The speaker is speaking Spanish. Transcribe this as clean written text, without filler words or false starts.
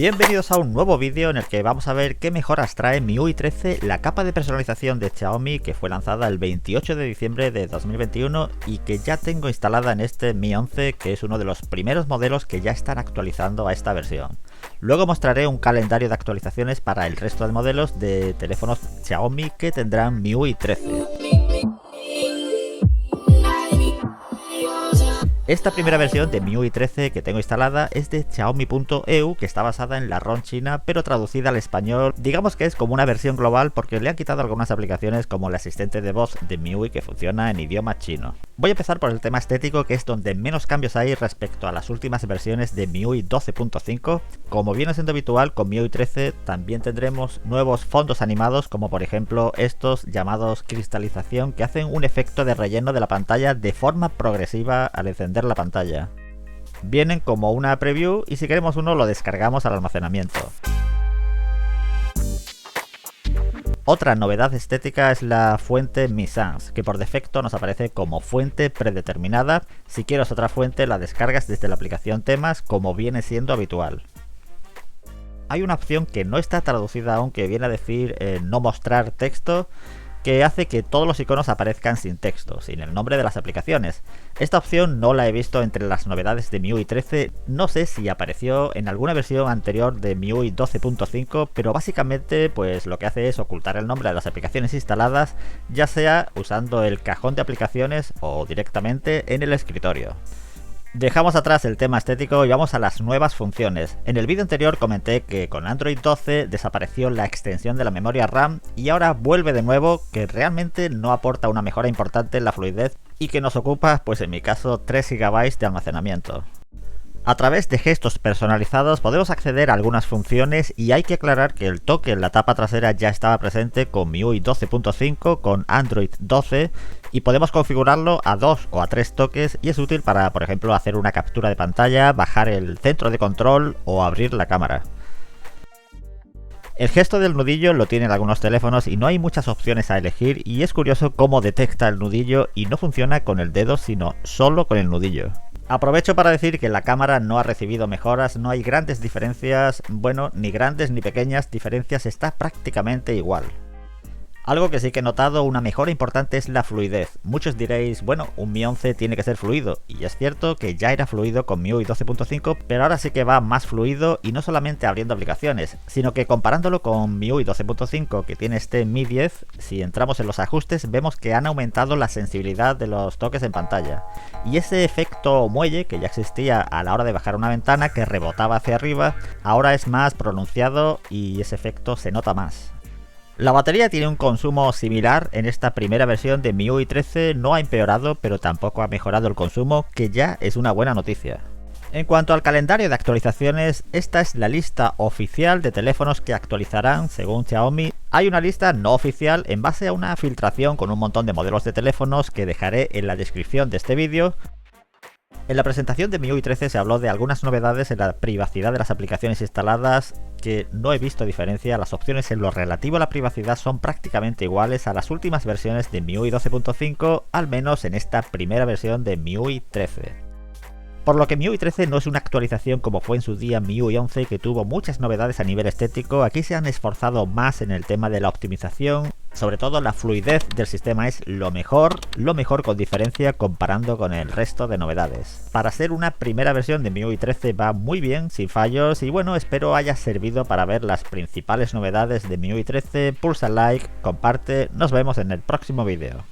Bienvenidos a un nuevo vídeo en el que vamos a ver qué mejoras trae MIUI 13, la capa de personalización de Xiaomi que fue lanzada el 28 de diciembre de 2021 y que ya tengo instalada en este Mi 11, que es uno de los primeros modelos que ya están actualizando a esta versión. Luego mostraré un calendario de actualizaciones para el resto de modelos de teléfonos Xiaomi que tendrán MIUI 13. Esta primera versión de MIUI 13 que tengo instalada es de Xiaomi.eu, que está basada en la ROM china pero traducida al español. Digamos que es como una versión global porque le han quitado algunas aplicaciones como el asistente de voz de MIUI que funciona en idioma chino. Voy a empezar por el tema estético, que es donde menos cambios hay respecto a las últimas versiones de MIUI 12.5. Como viene siendo habitual con MIUI 13 también tendremos nuevos fondos animados, como por ejemplo estos llamados cristalización, que hacen un efecto de relleno de la pantalla de forma progresiva al encender la pantalla. Vienen como una preview y si queremos uno lo descargamos al almacenamiento. Otra novedad estética es la fuente Mi Sans, que por defecto nos aparece como fuente predeterminada. Si quieres otra fuente la descargas desde la aplicación Temas, como viene siendo habitual. Hay una opción que no está traducida aún, que viene a decir no mostrar texto, que hace que todos los iconos aparezcan sin texto, sin el nombre de las aplicaciones. Esta opción no la he visto entre las novedades de MIUI 13, no sé si apareció en alguna versión anterior de MIUI 12.5, pero básicamente pues lo que hace es ocultar el nombre de las aplicaciones instaladas, ya sea usando el cajón de aplicaciones o directamente en el escritorio. Dejamos atrás el tema estético y vamos a las nuevas funciones. En el vídeo anterior comenté que con Android 12 desapareció la extensión de la memoria RAM y ahora vuelve de nuevo, que realmente no aporta una mejora importante en la fluidez y que nos ocupa, pues en mi caso, 3 GB de almacenamiento. A través de gestos personalizados podemos acceder a algunas funciones y hay que aclarar que el toque en la tapa trasera ya estaba presente con MIUI 12.5 con Android 12 y podemos configurarlo a 2 o a 3 toques y es útil para, por ejemplo, hacer una captura de pantalla, bajar el centro de control o abrir la cámara. El gesto del nudillo lo tienen algunos teléfonos y no hay muchas opciones a elegir, y es curioso cómo detecta el nudillo y no funciona con el dedo sino solo con el nudillo. Aprovecho para decir que la cámara no ha recibido mejoras, no hay grandes diferencias, bueno, ni grandes ni pequeñas diferencias, está prácticamente igual. Algo que sí que he notado una mejora importante es la fluidez. Muchos diréis, bueno, un Mi 11 tiene que ser fluido, y es cierto que ya era fluido con MIUI 12.5, pero ahora sí que va más fluido, y no solamente abriendo aplicaciones, sino que comparándolo con MIUI 12.5 que tiene este Mi 10, si entramos en los ajustes vemos que han aumentado la sensibilidad de los toques en pantalla, y ese efecto muelle que ya existía a la hora de bajar una ventana que rebotaba hacia arriba, ahora es más pronunciado y ese efecto se nota más. La batería tiene un consumo similar en esta primera versión de MIUI 13, no ha empeorado pero tampoco ha mejorado el consumo, que ya es una buena noticia. En cuanto al calendario de actualizaciones, esta es la lista oficial de teléfonos que actualizarán según Xiaomi. Hay una lista no oficial en base a una filtración con un montón de modelos de teléfonos que dejaré en la descripción de este vídeo. En la presentación de MIUI 13 se habló de algunas novedades en la privacidad de las aplicaciones instaladas, que no he visto diferencia. Las opciones en lo relativo a la privacidad son prácticamente iguales a las últimas versiones de MIUI 12.5, al menos en esta primera versión de MIUI 13. Por lo que MIUI 13 no es una actualización como fue en su día MIUI 11, que tuvo muchas novedades a nivel estético. Aquí se han esforzado más en el tema de la optimización, sobre todo la fluidez del sistema es lo mejor con diferencia comparando con el resto de novedades. Para ser una primera versión de MIUI 13 va muy bien, sin fallos, y bueno, espero haya servido para ver las principales novedades de MIUI 13. Pulsa like, comparte, nos vemos en el próximo vídeo.